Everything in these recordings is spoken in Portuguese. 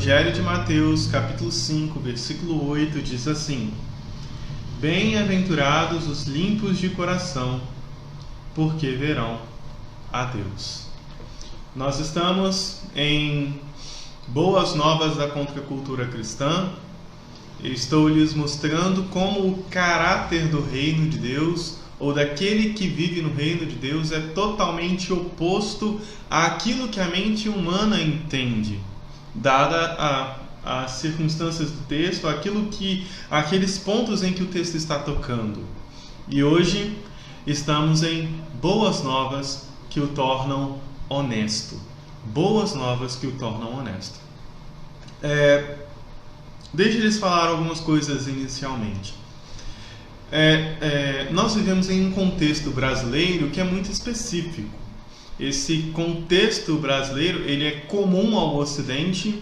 Evangelho de Mateus, capítulo 5, versículo 8, diz assim: Bem-aventurados os limpos de coração, porque verão a Deus. Nós estamos em Boas Novas da Contracultura Cristã. Estou lhes mostrando como o caráter do reino de Deus, ou daquele que vive no reino de Deus, é totalmente oposto àquilo que a mente humana entende, dada as circunstâncias do texto, aqueles pontos em que o texto está tocando. E hoje estamos em Boas Novas que o tornam honesto. Boas Novas que o tornam honesto. Deixa eles falar algumas coisas inicialmente. Nós vivemos em um contexto brasileiro que é muito específico. Esse contexto brasileiro ele é comum ao Ocidente,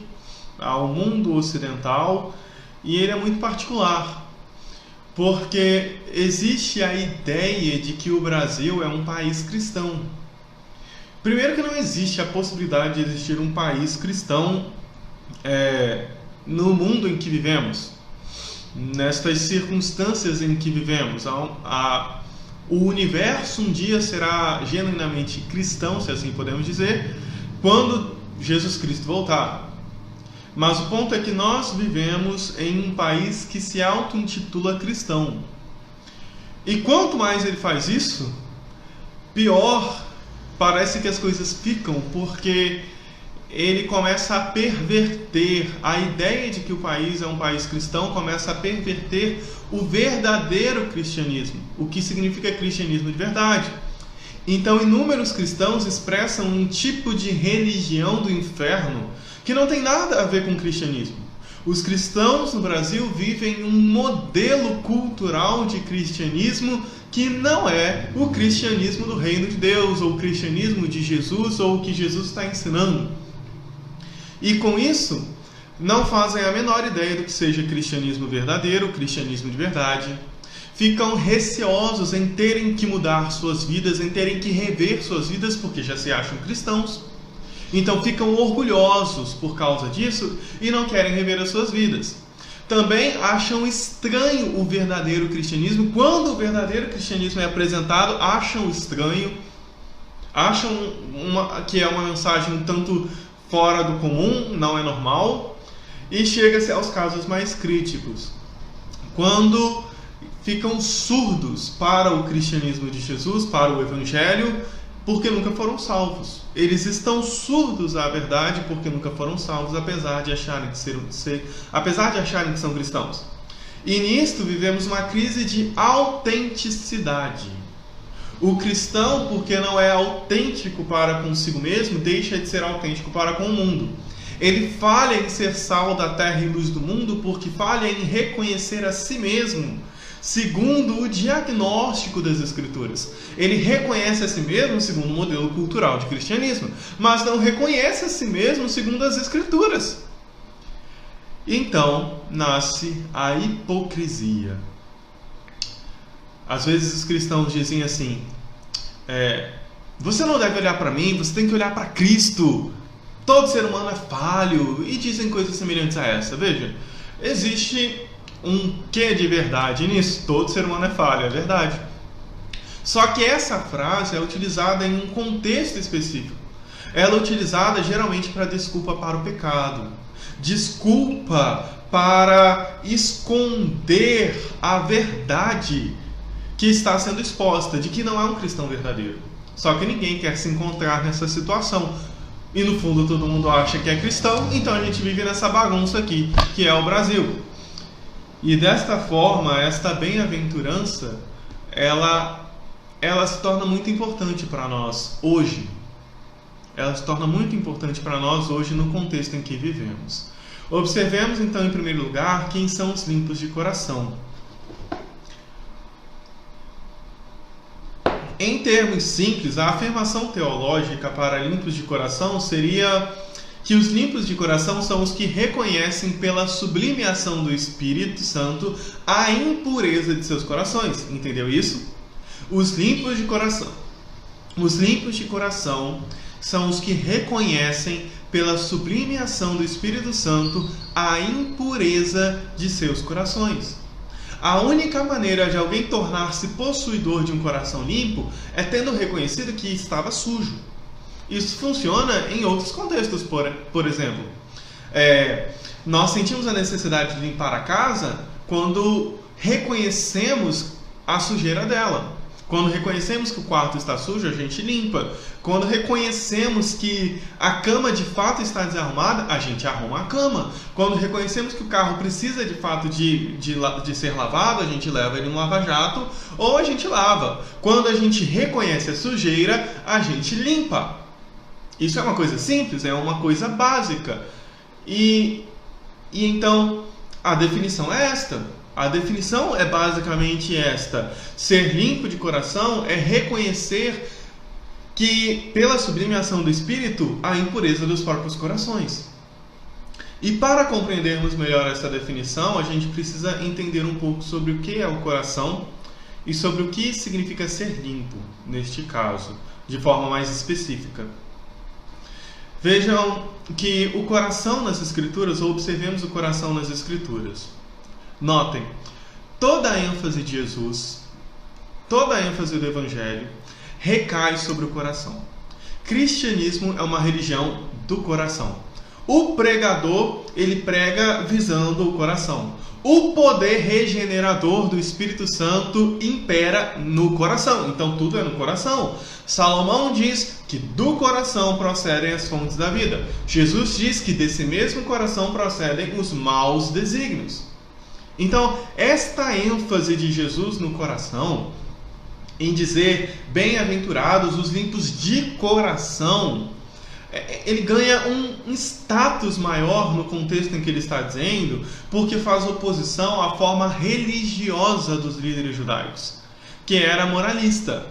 ao mundo ocidental, e ele é muito particular, porque existe a ideia de que o Brasil é um país cristão. Primeiro que não existe a possibilidade de existir um país cristão no mundo em que vivemos, nestas circunstâncias em que vivemos. O universo um dia será genuinamente cristão, se assim podemos dizer, quando Jesus Cristo voltar. Mas o ponto é que nós vivemos em um país que se auto-intitula cristão. E quanto mais ele faz isso, pior parece que as coisas ficam, porque ele começa a perverter a ideia de que o país é um país cristão, começa a perverter o verdadeiro cristianismo, o que significa cristianismo de verdade. Então, inúmeros cristãos expressam um tipo de religião do inferno que não tem nada a ver com o cristianismo. Os cristãos no Brasil vivem um modelo cultural de cristianismo que não é o cristianismo do reino de Deus, ou o cristianismo de Jesus, ou o que Jesus está ensinando. E com isso, não fazem a menor ideia do que seja cristianismo verdadeiro, cristianismo de verdade. Ficam receosos em terem que mudar suas vidas, em terem que rever suas vidas, porque já se acham cristãos. Então ficam orgulhosos por causa disso e não querem rever as suas vidas. Também acham estranho o verdadeiro cristianismo. Quando o verdadeiro cristianismo é apresentado, acham estranho, acham que é uma mensagem um tanto fora do comum, não é normal, e chega-se aos casos mais críticos, quando ficam surdos para o cristianismo de Jesus, para o Evangelho, porque nunca foram salvos. Eles estão surdos à verdade porque nunca foram salvos, apesar de acharem que são cristãos. E nisto vivemos uma crise de autenticidade. O cristão, porque não é autêntico para consigo mesmo, deixa de ser autêntico para com o mundo. Ele falha em ser sal da terra e luz do mundo porque falha em reconhecer a si mesmo, segundo o diagnóstico das Escrituras. Ele reconhece a si mesmo segundo o modelo cultural de cristianismo, mas não reconhece a si mesmo segundo as Escrituras. Então, nasce a hipocrisia. Às vezes os cristãos dizem assim: você não deve olhar para mim, você tem que olhar para Cristo. Todo ser humano é falho. E dizem coisas semelhantes a essa. Veja, existe um quê de verdade nisso? Todo ser humano é falho, é verdade. Só que essa frase é utilizada em um contexto específico. Ela é utilizada geralmente para desculpa para o pecado. Desculpa para esconder a verdade que está sendo exposta, de que não é um cristão verdadeiro. Só que ninguém quer se encontrar nessa situação. E no fundo todo mundo acha que é cristão, então a gente vive nessa bagunça aqui, que é o Brasil. E desta forma, esta bem-aventurança, ela se torna muito importante para nós hoje. Ela se torna muito importante para nós hoje no contexto em que vivemos. Observemos então, em primeiro lugar, quem são os limpos de coração. Em termos simples, a afirmação teológica para limpos de coração seria que os limpos de coração são os que reconhecem pela sublime ação do Espírito Santo a impureza de seus corações. Entendeu isso? Os limpos de coração são os que reconhecem pela sublime ação do Espírito Santo, a impureza de seus corações. A única maneira de alguém tornar-se possuidor de um coração limpo é tendo reconhecido que estava sujo. Isso funciona em outros contextos, por exemplo. Nós sentimos a necessidade de limpar a casa quando reconhecemos a sujeira dela. Quando reconhecemos que o quarto está sujo, a gente limpa. Quando reconhecemos que a cama de fato está desarrumada, a gente arruma a cama. Quando reconhecemos que o carro precisa de fato de ser lavado, a gente leva ele no lava-jato ou a gente lava. Quando a gente reconhece a sujeira, a gente limpa. Isso é uma coisa simples, é uma coisa básica. E então a definição é esta. A definição é basicamente esta: ser limpo de coração é reconhecer que, pela sublime ação do Espírito, há impureza dos próprios corações. E para compreendermos melhor essa definição, a gente precisa entender um pouco sobre o que é o coração e sobre o que significa ser limpo, neste caso, de forma mais específica. Vejam que o coração nas Escrituras, ou observemos o coração nas Escrituras. Notem, toda a ênfase de Jesus, toda a ênfase do Evangelho recai sobre o coração. Cristianismo é uma religião do coração. O pregador, ele prega visando o coração. O poder regenerador do Espírito Santo impera no coração. Então tudo é no coração. Salomão diz que do coração procedem as fontes da vida. Jesus diz que desse mesmo coração procedem os maus desígnios. Então, esta ênfase de Jesus no coração, em dizer bem-aventurados os limpos de coração, ele ganha um status maior no contexto em que ele está dizendo, porque faz oposição à forma religiosa dos líderes judaicos, que era moralista.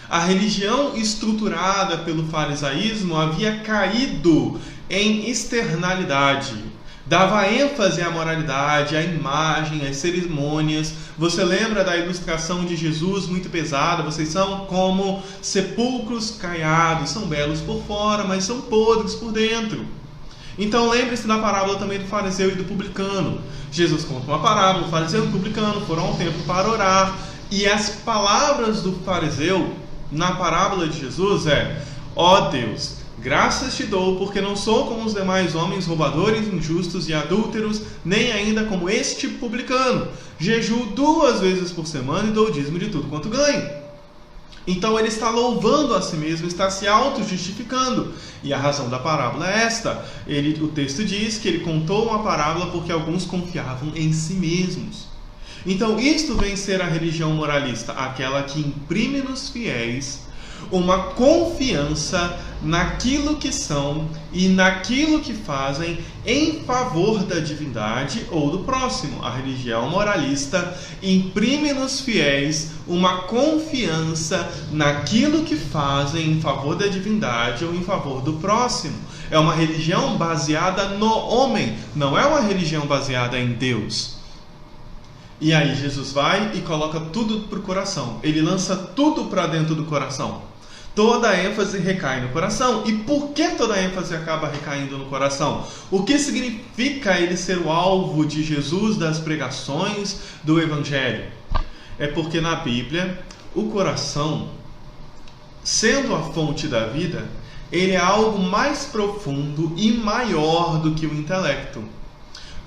A religião estruturada pelo farisaísmo havia caído em externalidade. Dava ênfase à moralidade, à imagem, às cerimônias. Você lembra da ilustração de Jesus muito pesada? Vocês são como sepulcros caiados, são belos por fora, mas são podres por dentro. Então lembre-se da parábola também do fariseu e do publicano. Jesus conta uma parábola, o fariseu e o publicano foram ao templo para orar. E as palavras do fariseu na parábola de Jesus é: ó Deus, graças te dou, porque não sou como os demais homens roubadores, injustos e adúlteros, nem ainda como este publicano. Jejuo 2 vezes por semana e dou o dízimo de tudo quanto ganho. Então ele está louvando a si mesmo, está se auto-justificando. E a razão da parábola é esta. O texto diz que ele contou uma parábola porque alguns confiavam em si mesmos. Então isto vem ser a religião moralista, aquela que imprime nos fiéis uma confiança naquilo que são e naquilo que fazem em favor da divindade ou do próximo. A religião moralista imprime nos fiéis uma confiança naquilo que fazem em favor da divindade ou em favor do próximo. É uma religião baseada no homem, não é uma religião baseada em Deus. E aí Jesus vai e coloca tudo para o coração. Ele lança tudo para dentro do coração. Toda a ênfase recai no coração. E por que toda a ênfase acaba recaindo no coração? O que significa ele ser o alvo de Jesus, das pregações do Evangelho? É porque na Bíblia, o coração, sendo a fonte da vida, ele é algo mais profundo e maior do que o intelecto.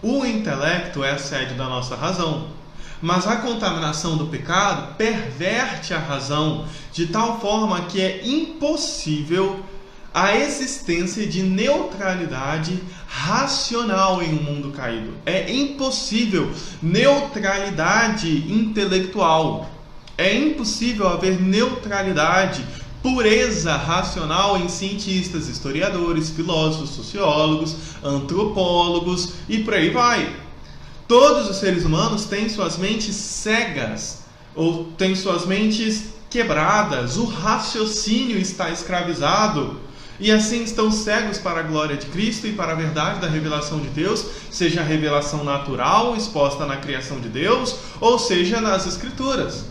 O intelecto é a sede da nossa razão. Mas a contaminação do pecado perverte a razão de tal forma que é impossível a existência de neutralidade racional em um mundo caído. É impossível neutralidade intelectual. É impossível haver neutralidade, pureza racional em cientistas, historiadores, filósofos, sociólogos, antropólogos e por aí vai. Todos os seres humanos têm suas mentes cegas, ou têm suas mentes quebradas, o raciocínio está escravizado, e assim estão cegos para a glória de Cristo e para a verdade da revelação de Deus, seja a revelação natural exposta na criação de Deus, ou seja nas Escrituras.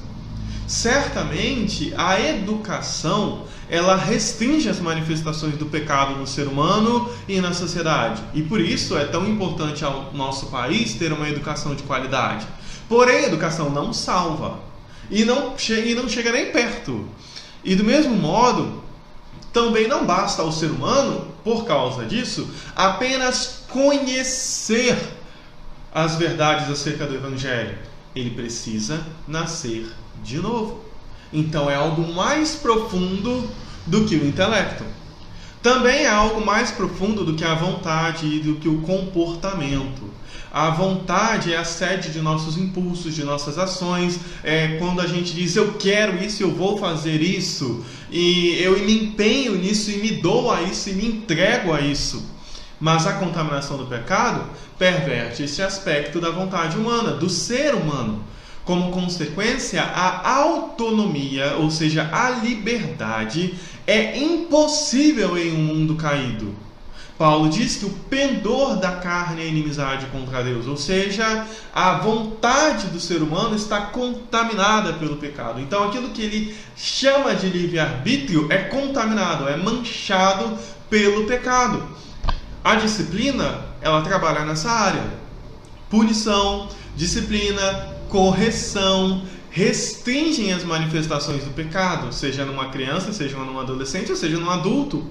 Certamente, a educação, ela restringe as manifestações do pecado no ser humano e na sociedade. E por isso é tão importante ao nosso país ter uma educação de qualidade. Porém, a educação não salva. E não chega nem perto. E do mesmo modo, também não basta ao ser humano, por causa disso, apenas conhecer as verdades acerca do Evangelho. Ele precisa nascer de novo. Então é algo mais profundo do que o intelecto. Também é algo mais profundo do que a vontade e do que o comportamento. A vontade é a sede de nossos impulsos, de nossas ações. É quando a gente diz, eu quero isso, eu vou fazer isso. E eu me empenho nisso e me dou a isso e me entrego a isso. Mas a contaminação do pecado perverte esse aspecto da vontade humana, do ser humano. Como consequência, a autonomia, ou seja, a liberdade, é impossível em um mundo caído. Paulo diz que o pendor da carne é inimizade contra Deus, ou seja, a vontade do ser humano está contaminada pelo pecado. Então aquilo que ele chama de livre-arbítrio é contaminado, é manchado pelo pecado. A disciplina, ela trabalha nessa área. Punição, disciplina, correção, restringem as manifestações do pecado, seja numa criança, seja num adolescente, ou seja num adulto.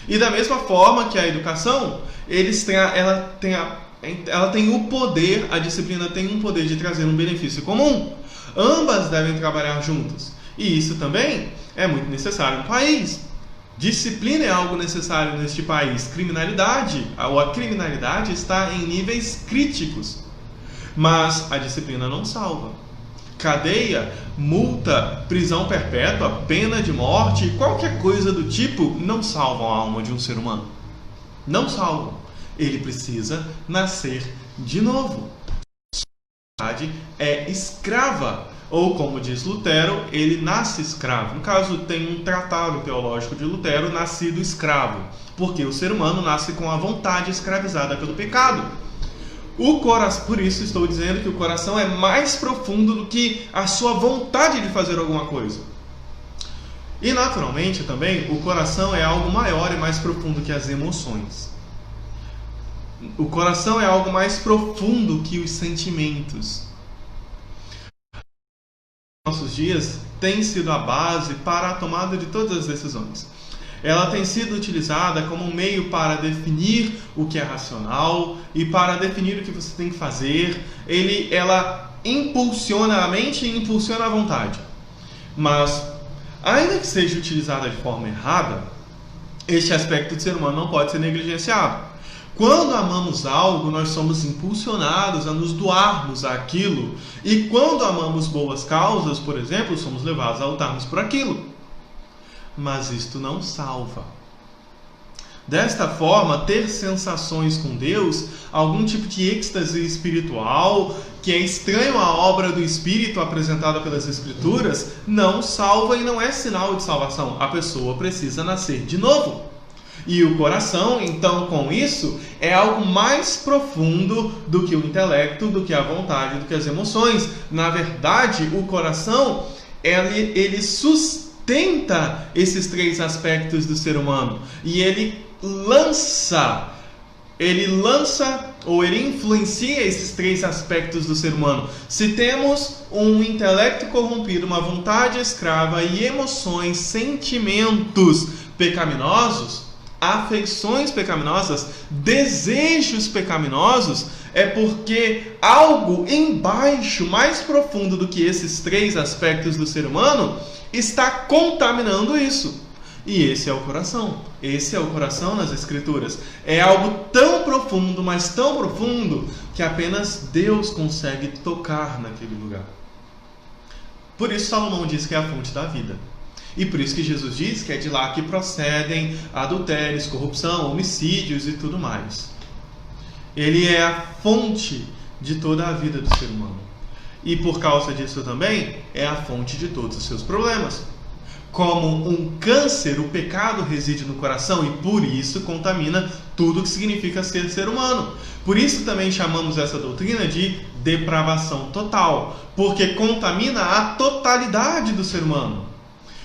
E da mesma forma que a educação, ela tem o poder, a disciplina tem um poder de trazer um benefício comum. Ambas devem trabalhar juntas. E isso também é muito necessário no país. Disciplina é algo necessário neste país. A criminalidade está em níveis críticos. Mas a disciplina não salva. Cadeia, multa, prisão perpétua, pena de morte, qualquer coisa do tipo não salvam a alma de um ser humano. Não salvam. Ele precisa nascer de novo. A sociedade é escrava. Ou, como diz Lutero, ele nasce escravo. No caso, tem um tratado teológico de Lutero, nascido escravo. Porque o ser humano nasce com a vontade escravizada pelo pecado. Por isso estou dizendo que o coração é mais profundo do que a sua vontade de fazer alguma coisa. E naturalmente também, o coração é algo maior e mais profundo que as emoções. O coração é algo mais profundo que os sentimentos. Nossos dias tem sido a base para a tomada de todas as decisões. Ela tem sido utilizada como um meio para definir o que é racional e para definir o que você tem que fazer. Ela impulsiona a mente e impulsiona a vontade. Mas, ainda que seja utilizada de forma errada, este aspecto do ser humano não pode ser negligenciado. Quando amamos algo, nós somos impulsionados a nos doarmos àquilo. E quando amamos boas causas, por exemplo, somos levados a lutarmos por aquilo. Mas isto não salva. Desta forma, ter sensações com Deus, algum tipo de êxtase espiritual, que é estranho à obra do Espírito apresentada pelas Escrituras, não salva e não é sinal de salvação. A pessoa precisa nascer de novo. E o coração, então, com isso, é algo mais profundo do que o intelecto, do que a vontade, do que as emoções. Na verdade, o coração, ele sustenta esses três aspectos do ser humano. E ele lança ou ele influencia esses três aspectos do ser humano. Se temos um intelecto corrompido, uma vontade escrava e emoções, sentimentos pecaminosos, afeições pecaminosas, desejos pecaminosos, é porque algo embaixo, mais profundo do que esses três aspectos do ser humano, está contaminando isso. E esse é o coração. Esse é o coração nas Escrituras. É algo tão profundo, mas tão profundo, que apenas Deus consegue tocar naquele lugar. Por isso Salomão diz que é a fonte da vida. E por isso que Jesus diz que é de lá que procedem adultérios, corrupção, homicídios e tudo mais. Ele é a fonte de toda a vida do ser humano. E por causa disso também, é a fonte de todos os seus problemas. Como um câncer, o pecado reside no coração e por isso contamina tudo o que significa ser humano. Por isso também chamamos essa doutrina de depravação total, porque contamina a totalidade do ser humano.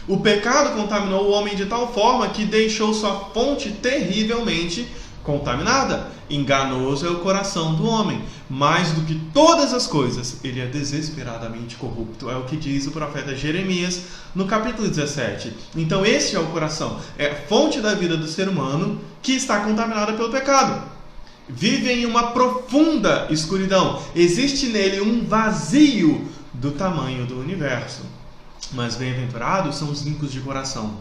O pecado contaminou o homem de tal forma que deixou sua fonte terrivelmente contaminada. Enganoso é o coração do homem, mais do que todas as coisas, ele é desesperadamente corrupto. É o que diz o profeta Jeremias no capítulo 17. Então este é o coração, é a fonte da vida do ser humano que está contaminada pelo pecado. Vive em uma profunda escuridão, existe nele um vazio do tamanho do universo. Mas bem-aventurados são os limpos de coração.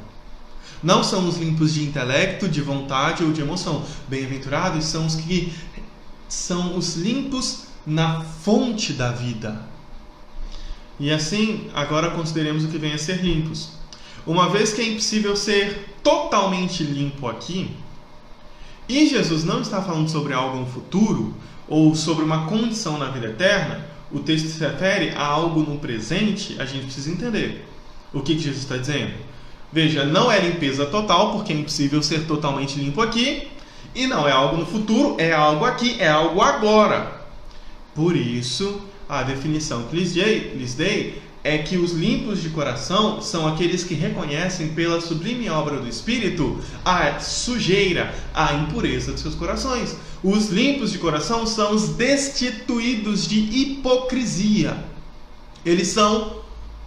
Não são os limpos de intelecto, de vontade ou de emoção. Bem-aventurados são os que são os limpos na fonte da vida. E assim, agora consideremos o que vem a ser limpos. Uma vez que é impossível ser totalmente limpo aqui, e Jesus não está falando sobre algo no futuro, ou sobre uma condição na vida eterna, o texto se refere a algo no presente, a gente precisa entender. O que Jesus está dizendo? Veja, não é limpeza total, porque é impossível ser totalmente limpo aqui, e não é algo no futuro, é algo aqui, é algo agora. Por isso, a definição que lhes dei é que os limpos de coração são aqueles que reconhecem pela sublime obra do Espírito a sujeira, a impureza de seus corações. Os limpos de coração são os destituídos de hipocrisia. Eles são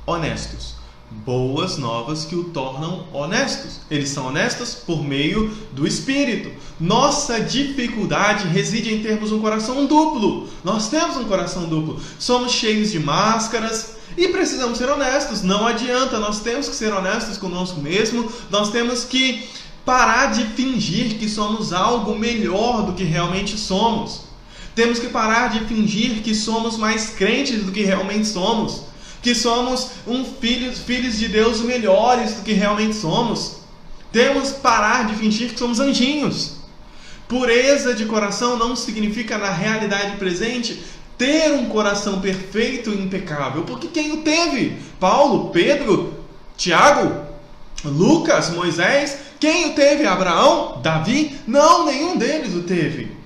honestos. Boas novas que o tornam honestos. Eles são honestos por meio do Espírito. Nossa dificuldade reside em termos um coração duplo. Nós temos um coração duplo. Somos cheios de máscaras e precisamos ser honestos. Não adianta, nós temos que ser honestos conosco mesmo. Nós temos que parar de fingir que somos algo melhor do que realmente somos. Temos que parar de fingir que somos mais crentes do que realmente somos. Que somos filhos de Deus melhores do que realmente somos. Temos que parar de fingir que somos anjinhos. Pureza de coração não significa, na realidade presente, ter um coração perfeito e impecável. Porque quem o teve? Paulo, Pedro, Tiago, Lucas, Moisés. Quem o teve? Abraão? Davi? Não, nenhum deles o teve.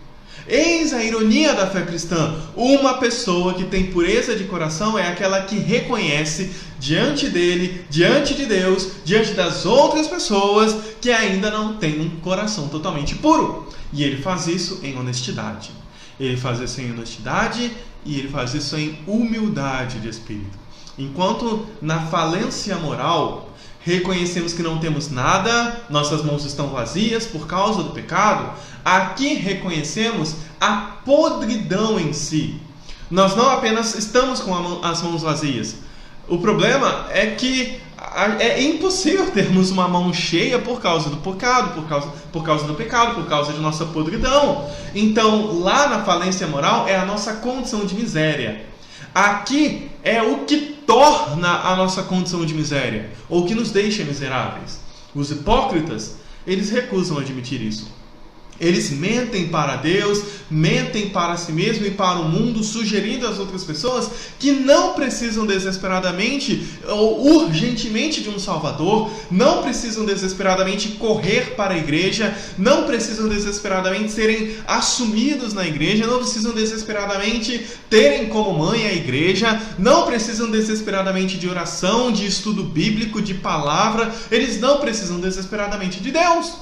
Eis a ironia da fé cristã. Uma pessoa que tem pureza de coração é aquela que reconhece diante dele, diante de Deus, diante das outras pessoas, que ainda não tem um coração totalmente puro. E ele faz isso em honestidade. Ele faz isso em honestidade e ele faz isso em humildade de espírito. Enquanto na falência moral reconhecemos que não temos nada, nossas mãos estão vazias por causa do pecado, aqui reconhecemos a podridão em si. Nós não apenas estamos com as mãos vazias. O problema é que é impossível termos uma mão cheia por causa do pecado, por causa do pecado, por causa de nossa podridão. Então, lá na falência moral é a nossa condição de miséria. Aqui é o que torna a nossa condição de miséria, ou que nos deixa miseráveis. Os hipócritas, eles recusam admitir isso. Eles mentem para Deus, mentem para si mesmo e para o mundo, sugerindo às outras pessoas que não precisam desesperadamente ou urgentemente de um Salvador, não precisam desesperadamente correr para a igreja, não precisam desesperadamente serem assumidos na igreja, não precisam desesperadamente terem como mãe a igreja, não precisam desesperadamente de oração, de estudo bíblico, de palavra, eles não precisam desesperadamente de Deus.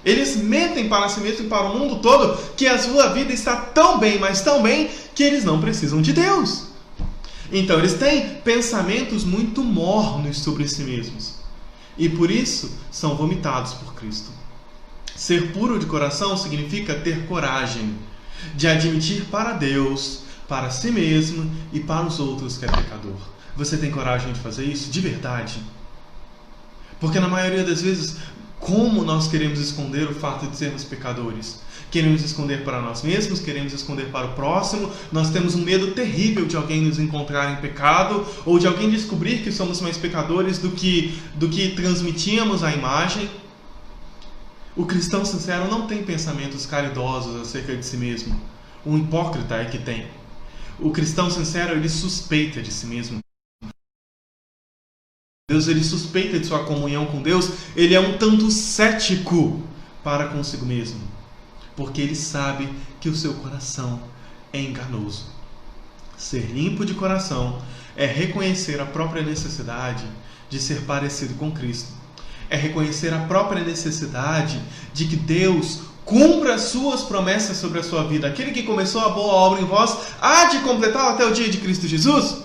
Eles mentem para si mesmo e para o mundo todo que a sua vida está tão bem, mas tão bem, que eles não precisam de Deus. Então eles têm pensamentos muito mornos sobre si mesmos. E por isso são vomitados por Cristo. Ser puro de coração significa ter coragem de admitir para Deus, para si mesmo e para os outros que é pecador. Você tem coragem de fazer isso? De verdade? Porque na maioria das vezes, como nós queremos esconder o fato de sermos pecadores? Queremos esconder para nós mesmos, queremos esconder para o próximo. Nós temos um medo terrível de alguém nos encontrar em pecado, ou de alguém descobrir que somos mais pecadores do que transmitíamos a imagem. O cristão sincero não tem pensamentos caridosos acerca de si mesmo. O hipócrita é que tem. O cristão sincero, ele suspeita de si mesmo. Deus, ele suspeita de sua comunhão com Deus, ele é um tanto cético para consigo mesmo, porque ele sabe que o seu coração é enganoso. Ser limpo de coração é reconhecer a própria necessidade de ser parecido com Cristo. É reconhecer a própria necessidade de que Deus cumpra as suas promessas sobre a sua vida. Aquele que começou a boa obra em vós há de completá-la até o dia de Cristo Jesus.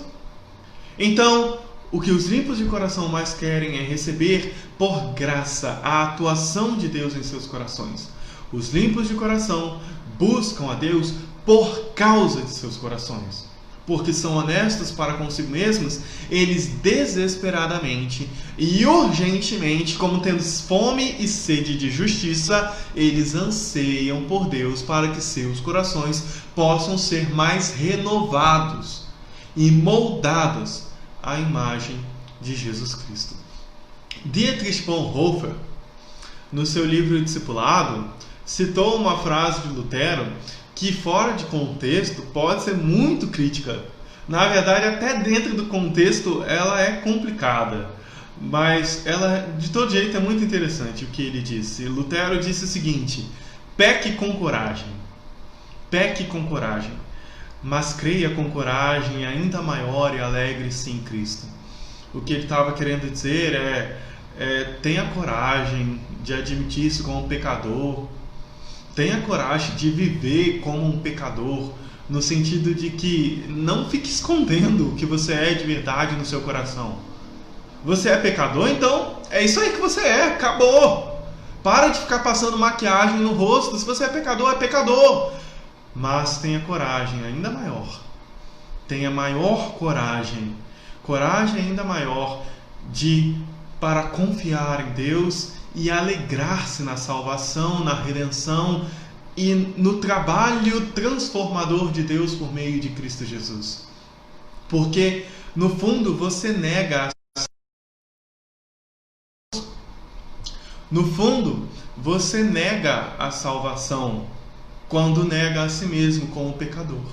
Então, o que os limpos de coração mais querem é receber por graça a atuação de Deus em seus corações. Os limpos de coração buscam a Deus por causa de seus corações. Porque são honestos para consigo mesmos, eles desesperadamente e urgentemente, como tendo fome e sede de justiça, eles anseiam por Deus para que seus corações possam ser mais renovados e moldados à imagem de Jesus Cristo. Dietrich Bonhoeffer, no seu livro Discipulado, citou uma frase de Lutero que fora de contexto pode ser muito crítica. Na verdade, até dentro do contexto ela é complicada, mas ela de todo jeito é muito interessante o que ele disse. Lutero disse o seguinte: peque com coragem, mas creia com coragem ainda maior e alegre-se em Cristo. O que ele estava querendo dizer tenha coragem de admitir isso como pecador. Tenha coragem de viver como um pecador, no sentido de que não fique escondendo o que você é de verdade no seu coração. Você é pecador? Então é isso aí que você é, acabou. Para de ficar passando maquiagem no rosto. Se você é pecador. Mas tenha coragem ainda maior. Tenha maior coragem ainda maior para confiar em Deus e alegrar-se na salvação, na redenção e no trabalho transformador de Deus por meio de Cristo Jesus. Porque, no fundo, você nega a salvação quando nega a si mesmo como pecador.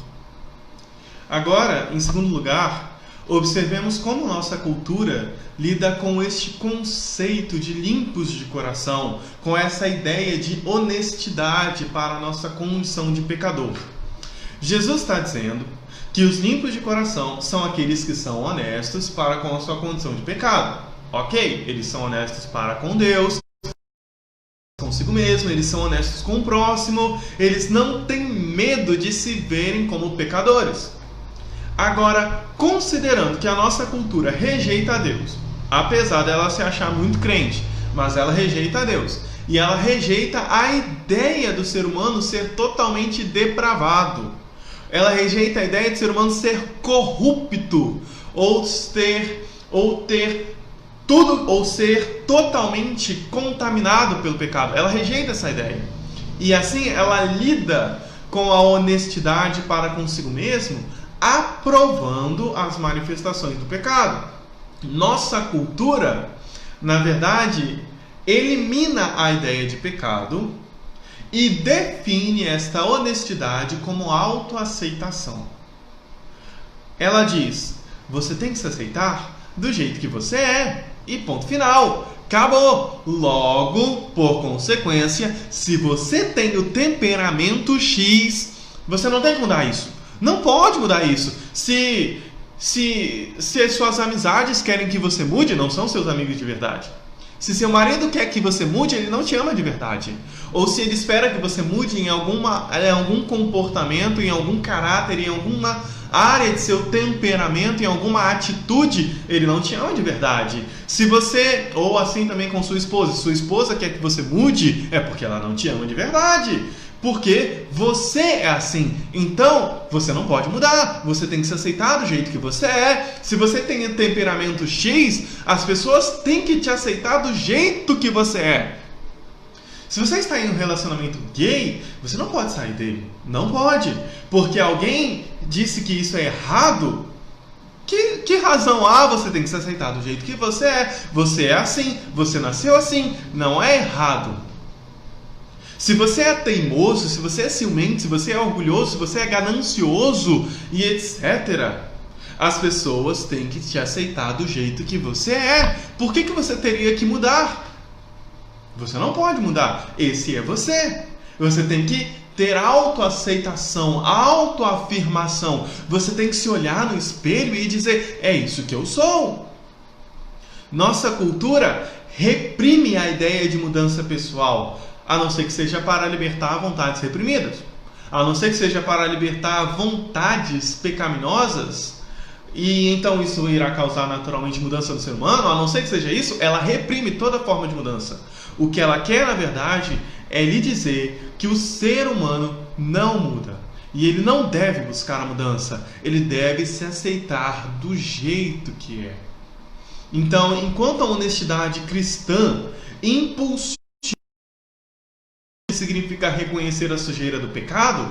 Agora, em segundo lugar, observemos como nossa cultura lida com este conceito de limpos de coração, com essa ideia de honestidade para a nossa condição de pecador. Jesus está dizendo que os limpos de coração são aqueles que são honestos para com a sua condição de pecado. Ok, eles são honestos para com Deus, consigo mesmo, eles são honestos com o próximo, eles não têm medo de se verem como pecadores. Agora, considerando que a nossa cultura rejeita a Deus, apesar dela se achar muito crente, mas ela rejeita a Deus, e ela rejeita a ideia do ser humano ser totalmente depravado. Ela rejeita a ideia de ser humano ser corrupto, ou ser totalmente contaminado pelo pecado. Ela rejeita essa ideia. E assim ela lida com a honestidade para consigo mesmo, aprovando as manifestações do pecado. Nossa cultura, na verdade, elimina a ideia de pecado e define esta honestidade como autoaceitação. Ela diz: você tem que se aceitar do jeito que você é, e ponto final. Acabou. Logo, por consequência, se você tem o temperamento X, você não tem que mudar isso. Não pode mudar isso. Se as suas amizades querem que você mude, não são seus amigos de verdade. Se seu marido quer que você mude, ele não te ama de verdade. Ou se ele espera que você mude em algum comportamento, em algum caráter, em alguma área de seu temperamento, em alguma atitude, ele não te ama de verdade. Se você, ou assim também com sua esposa quer que você mude, é porque ela não te ama de verdade. Porque você é assim. Então, você não pode mudar. Você tem que se aceitar do jeito que você é. Se você tem temperamento X, as pessoas têm que te aceitar do jeito que você é. Se você está em um relacionamento gay, você não pode sair dele. Não pode. Porque alguém disse que isso é errado. Que razão há? Você tem que se aceitar do jeito que você é. Você é assim. Você nasceu assim. Não é errado. Se você é teimoso, se você é ciumento, se você é orgulhoso, se você é ganancioso e etc., as pessoas têm que te aceitar do jeito que você é. Por que você teria que mudar? Você não pode mudar. Esse é você. Você tem que ter autoaceitação, autoafirmação. Você tem que se olhar no espelho e dizer: é isso que eu sou. Nossa cultura reprime a ideia de mudança pessoal, a não ser que seja para libertar vontades reprimidas, a não ser que seja para libertar vontades pecaminosas, e então isso irá causar naturalmente mudança no ser humano. A não ser que seja isso, ela reprime toda forma de mudança. O que ela quer, na verdade, é lhe dizer que o ser humano não muda. E ele não deve buscar a mudança. Ele deve se aceitar do jeito que é. Então, enquanto a honestidade cristã impulsiona, significa reconhecer a sujeira do pecado,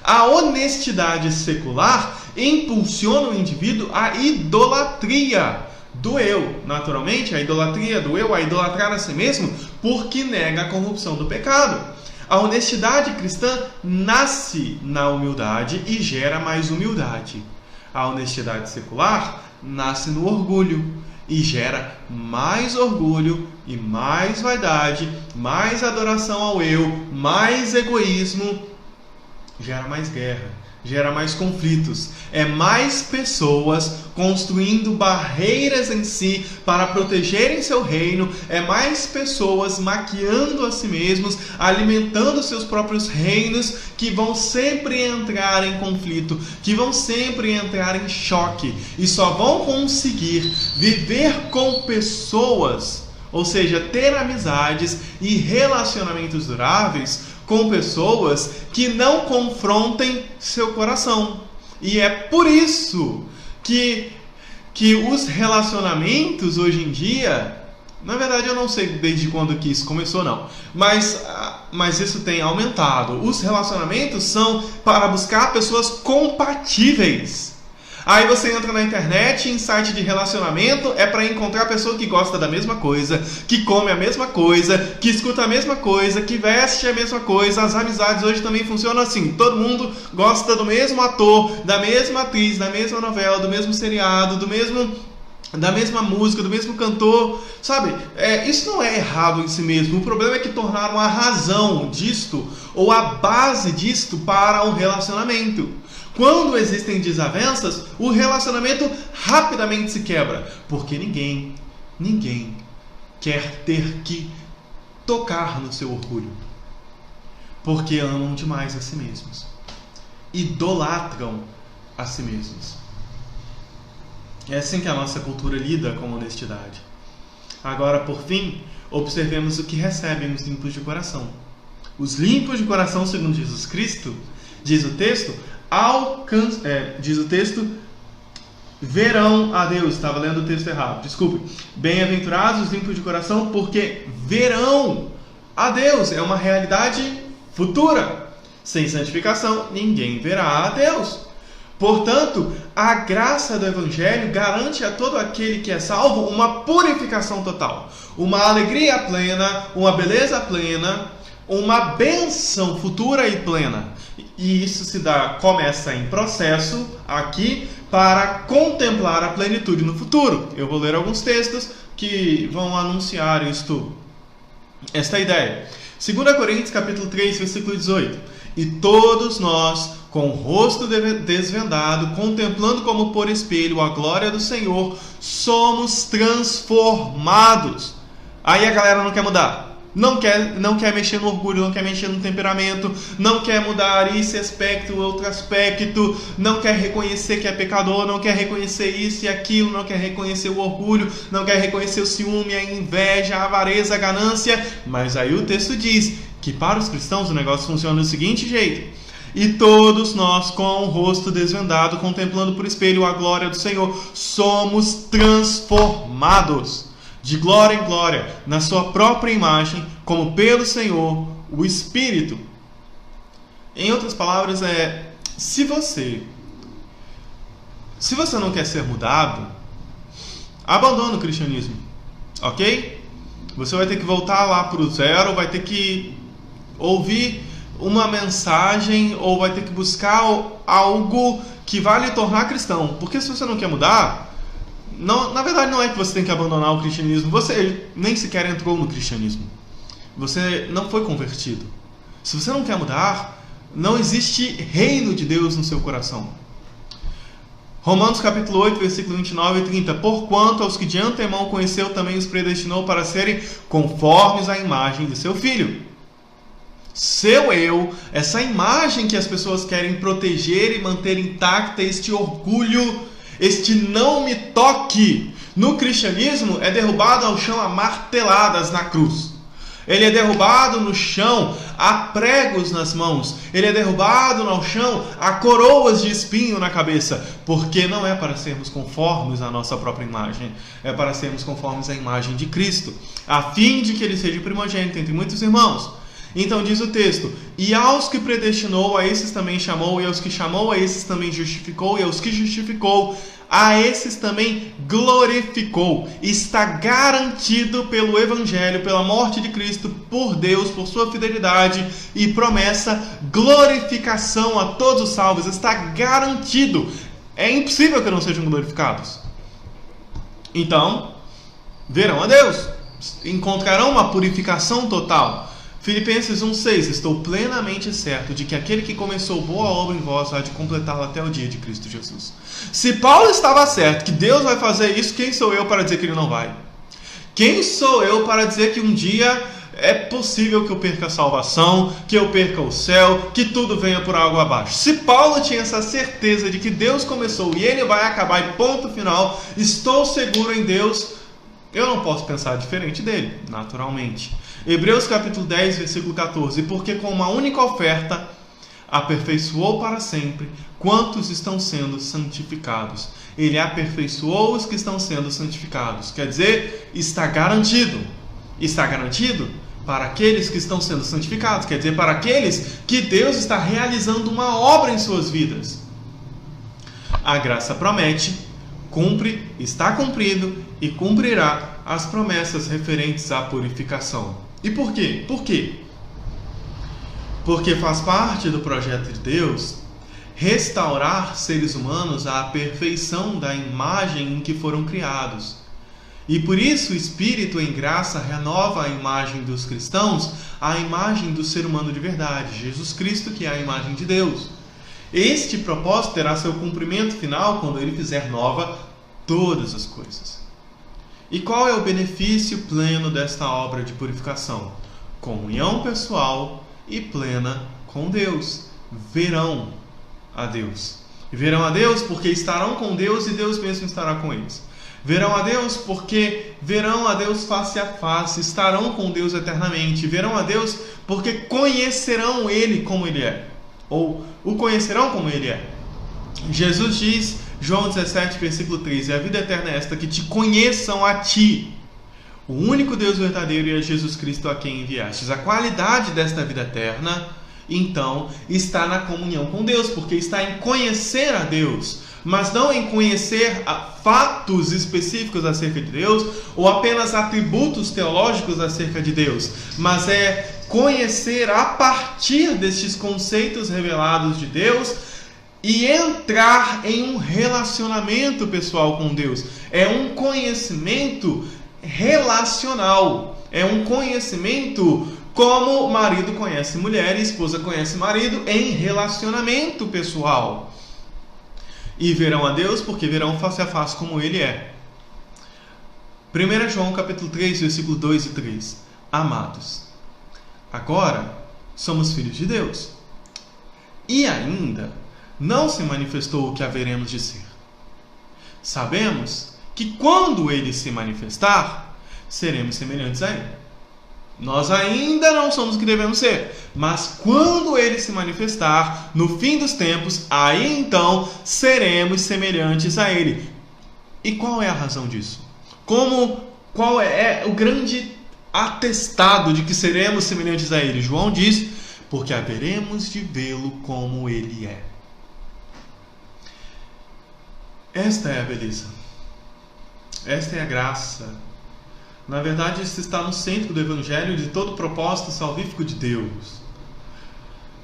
a honestidade secular impulsiona o indivíduo à idolatria do eu. Naturalmente, a idolatria do eu, a idolatrar a si mesmo, porque nega a corrupção do pecado. A honestidade cristã nasce na humildade e gera mais humildade. A honestidade secular nasce no orgulho e gera mais orgulho e mais vaidade, mais adoração ao eu, mais egoísmo, gera mais guerra, gera mais conflitos. É mais pessoas construindo barreiras em si para protegerem seu reino, é mais pessoas maquiando a si mesmos, alimentando seus próprios reinos, que vão sempre entrar em conflito, que vão sempre entrar em choque, e só vão conseguir viver com pessoas, ou seja, ter amizades e relacionamentos duráveis com pessoas que não confrontem seu coração. E é por isso que os relacionamentos hoje em dia, na verdade eu não sei desde quando que isso começou não, mas isso tem aumentado. Os relacionamentos são para buscar pessoas compatíveis. Aí você entra na internet, em site de relacionamento, é para encontrar a pessoa que gosta da mesma coisa, que come a mesma coisa, que escuta a mesma coisa, que veste a mesma coisa. As amizades hoje também funcionam assim. Todo mundo gosta do mesmo ator, da mesma atriz, da mesma novela, do mesmo seriado, da mesma música, do mesmo cantor, sabe? Isso não é errado em si mesmo. O problema é que tornaram a razão disto, ou a base disto, para o relacionamento. Quando existem desavenças, o relacionamento rapidamente se quebra, porque ninguém quer ter que tocar no seu orgulho, porque amam demais a si mesmos, idolatram a si mesmos. É assim que a nossa cultura lida com a honestidade. Agora, por fim, observemos o que recebem os limpos de coração. Os limpos de coração, segundo Jesus Cristo, diz o texto, verão a Deus. Estava lendo o texto errado, desculpe. Bem-aventurados os limpos de coração, porque verão a Deus. É uma realidade futura. Sem santificação, ninguém verá a Deus. Portanto, a graça do Evangelho garante a todo aquele que é salvo uma purificação total, uma alegria plena, uma beleza plena, uma bênção futura e plena. E isso começa em processo aqui para contemplar a plenitude no futuro. Eu vou ler alguns textos que vão anunciar esta ideia. 2 Coríntios capítulo 3, versículo 18. E todos nós, com o rosto desvendado, contemplando como por espelho a glória do Senhor, somos transformados. Aí a galera não quer mudar. Não quer mexer no orgulho, não quer mexer no temperamento, não quer mudar esse aspecto, outro aspecto, não quer reconhecer que é pecador, não quer reconhecer isso e aquilo, não quer reconhecer o orgulho, não quer reconhecer o ciúme, a inveja, a avareza, a ganância. Mas aí o texto diz que para os cristãos o negócio funciona do seguinte jeito: e todos nós, com o rosto desvendado, contemplando por espelho a glória do Senhor, somos transformados de glória em glória, na sua própria imagem, como pelo Senhor, o Espírito. Em outras palavras, se você não quer ser mudado, abandona o cristianismo, ok? Você vai ter que voltar lá para o zero, vai ter que ouvir uma mensagem, ou vai ter que buscar algo que vai lhe tornar cristão. Porque se você não quer mudar, não, na verdade não é que você tem que abandonar o cristianismo. Você nem sequer entrou no cristianismo. Você não foi convertido. Se você não quer mudar, Não existe reino de Deus no seu coração. Romanos capítulo 8, versículo 29 e 30. Porquanto aos que de antemão conheceu, também os predestinou para serem conformes à imagem de seu Filho. Seu eu, essa imagem que as pessoas querem proteger e manter intacta, este orgulho, este não me toque, no cristianismo é derrubado ao chão a marteladas na cruz. Ele é derrubado no chão a pregos nas mãos. Ele é derrubado no chão a coroas de espinho na cabeça. Porque não é para sermos conformes à nossa própria imagem. É para sermos conformes à imagem de Cristo, a fim de que ele seja primogênito entre muitos irmãos. Então diz o texto: e aos que predestinou, a esses também chamou, e aos que chamou, a esses também justificou, e aos que justificou, a esses também glorificou. Está garantido pelo Evangelho, pela morte de Cristo, por Deus, por sua fidelidade e promessa, glorificação a todos os salvos. Está garantido. É impossível que não sejam glorificados. Então, verão a Deus, encontrarão uma purificação total. Filipenses 1,6: estou plenamente certo de que aquele que começou boa obra em vós há de completá-la até o dia de Cristo Jesus. Se Paulo estava certo que Deus vai fazer isso, quem sou eu para dizer que ele não vai? Quem sou eu para dizer que um dia é possível que eu perca a salvação, que eu perca o céu, que tudo venha por água abaixo? Se Paulo tinha essa certeza de que Deus começou e ele vai acabar e ponto final, estou seguro em Deus, eu não posso pensar diferente dele, naturalmente. Hebreus capítulo 10, versículo 14: porque com uma única oferta aperfeiçoou para sempre quantos estão sendo santificados. Ele aperfeiçoou os que estão sendo santificados. Quer dizer, está garantido. Está garantido para aqueles que estão sendo santificados. Quer dizer, para aqueles que Deus está realizando uma obra em suas vidas. A graça promete, cumpre, está cumprido e cumprirá as promessas referentes à purificação. E por quê? Por quê? Porque faz parte do projeto de Deus restaurar seres humanos à perfeição da imagem em que foram criados. E por isso o Espírito em graça renova a imagem dos cristãos, a imagem do ser humano de verdade, Jesus Cristo, que é a imagem de Deus. Este propósito terá seu cumprimento final quando ele fizer nova todas as coisas. E qual é o benefício pleno desta obra de purificação? Comunhão pessoal e plena com Deus. Verão a Deus. E verão a Deus porque estarão com Deus e Deus mesmo estará com eles. Verão a Deus porque verão a Deus face a face, estarão com Deus eternamente. Verão a Deus porque conhecerão Ele como Ele é. Ou o conhecerão como Ele é. Jesus diz, João 17, versículo 13: a vida eterna é esta, que te conheçam a ti, o único Deus verdadeiro, e a Jesus Cristo a quem enviastes. A qualidade desta vida eterna, então, está na comunhão com Deus, porque está em conhecer a Deus, mas não em conhecer fatos específicos acerca de Deus, ou apenas atributos teológicos acerca de Deus, mas é conhecer a partir destes conceitos revelados de Deus e entrar em um relacionamento pessoal com Deus. É um conhecimento relacional, é um conhecimento como marido conhece mulher e esposa conhece marido, em relacionamento pessoal. E verão a Deus porque verão face a face como Ele é. 1 João capítulo 3, versículo 2 e 3: amados, agora somos filhos de Deus, e ainda não se manifestou o que haveremos de ser. Sabemos que quando Ele se manifestar, seremos semelhantes a Ele. Nós ainda não somos o que devemos ser, mas quando Ele se manifestar, no fim dos tempos, aí então seremos semelhantes a Ele. E qual é a razão disso? Qual é o grande atestado de que seremos semelhantes a Ele? João diz, porque haveremos de vê-lo como Ele é. Esta é a beleza. Esta é a graça. Na verdade, isso está no centro do Evangelho, de todo o propósito salvífico de Deus.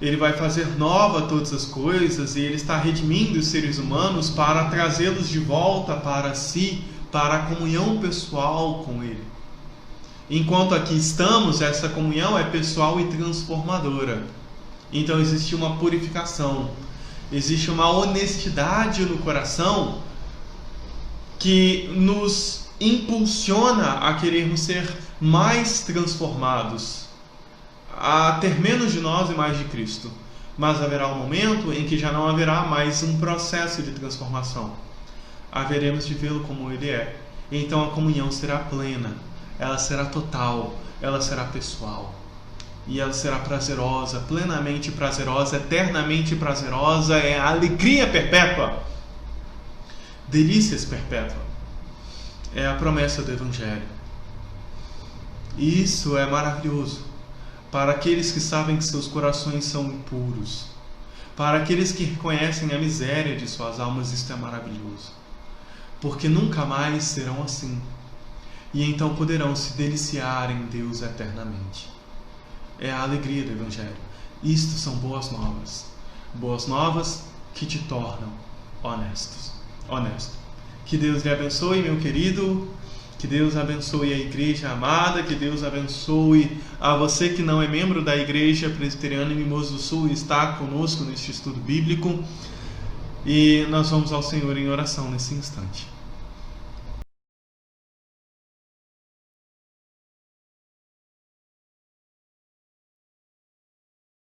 Ele vai fazer nova todas as coisas e Ele está redimindo os seres humanos para trazê-los de volta para si, para a comunhão pessoal com Ele. Enquanto aqui estamos, essa comunhão é pessoal e transformadora. Então existe uma purificação, existe uma honestidade no coração que nos impulsiona a querermos ser mais transformados, a ter menos de nós e mais de Cristo. Mas haverá um momento em que já não haverá mais um processo de transformação. Haveremos de vê-lo como Ele é. Então a comunhão será plena, ela será total, ela será pessoal. E ela será prazerosa, plenamente prazerosa, eternamente prazerosa, é a alegria perpétua. Delícias perpétuas. É a promessa do Evangelho. E isso é maravilhoso para aqueles que sabem que seus corações são impuros. Para aqueles que reconhecem a miséria de suas almas, isto é maravilhoso. Porque nunca mais serão assim. E então poderão se deliciar em Deus eternamente. É a alegria do Evangelho. Isto são boas novas. Boas novas que te tornam honesto. Que Deus lhe abençoe, meu querido. Que Deus abençoe a igreja amada. Que Deus abençoe a você que não é membro da Igreja Presbiteriana em Mimoso do Sul e está conosco neste estudo bíblico. E nós vamos ao Senhor em oração nesse instante.